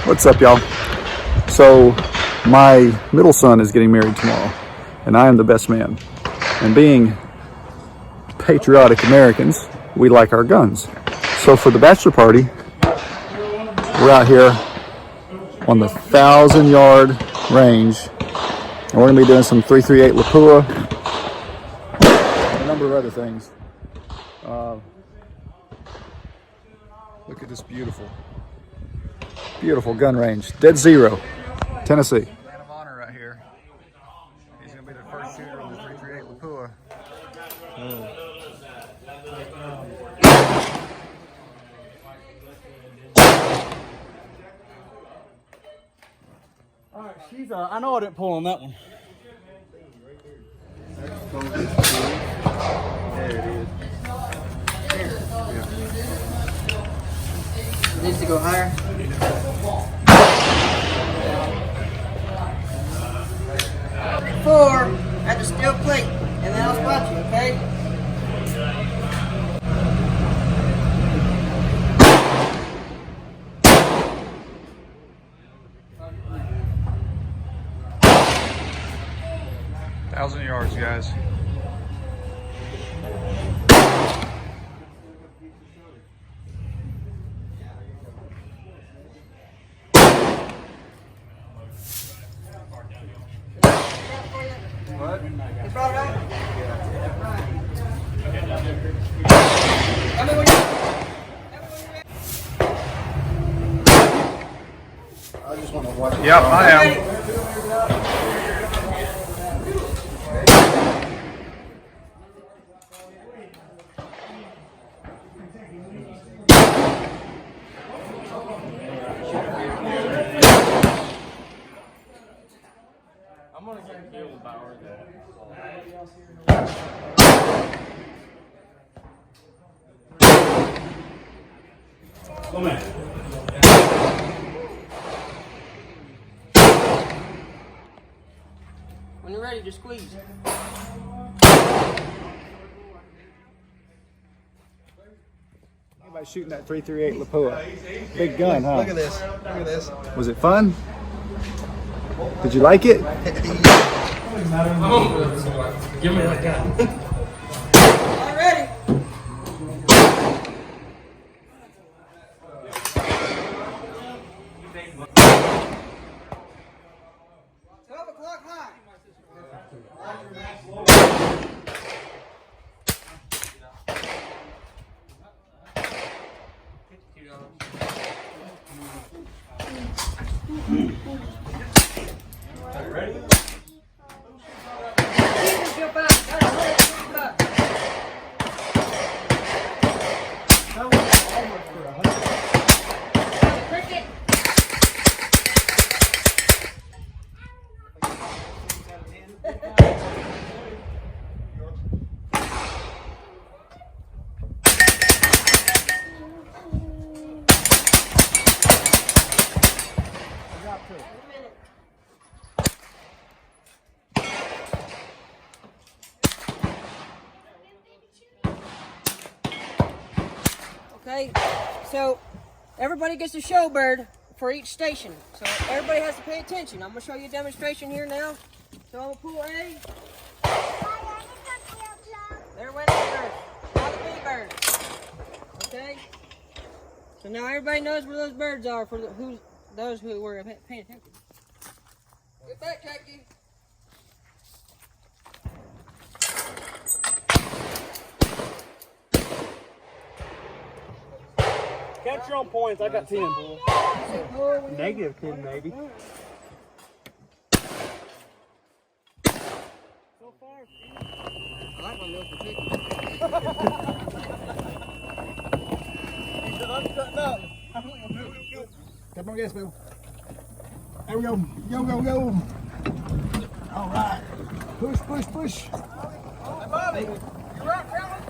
What's up, y'all? So my middle son is getting married tomorrow, and I am the best man. And being patriotic Americans, we like our guns. So for the bachelor party, we're out here on the 1,000-yard range, and we're gonna be doing some 338 Lapua and a number of other things. Look at this beautiful gun range. Dead Zero, Tennessee. Man of honor right here. He's gonna be the first shooter on the 338 Lapua. All right, she's I know I didn't pull on that one. There it is. It needs to go higher. 4 at the steel plate, and then I'll spot you, okay? Thousand yards, guys. What? You brought it out? I just want to watch it. Yep, I am. I'm gonna get killed about that. Come on. When you're ready, just squeeze. Anybody shooting that 338 Lapua? Big gun, huh? Look at this. Look at this. Was it fun? Did you like it? Give me that gun. All ready? Okay, so everybody gets a show bird for each station. So everybody has to pay attention. I'm going to show you a demonstration here now. So I'm going to pull A. There went the bird. Now the B bird. Okay? So now everybody knows where those birds are for those who were paying attention. Get back, Jackie. Catch your own points. I got 10. Negative 10, maybe. So far, I like my milk and chicken. he said, I'm cutting up. Come on, guys, Bill. There we go. Go, go, go. All right. Push, push, push. Hey, Bobby, you right, fella?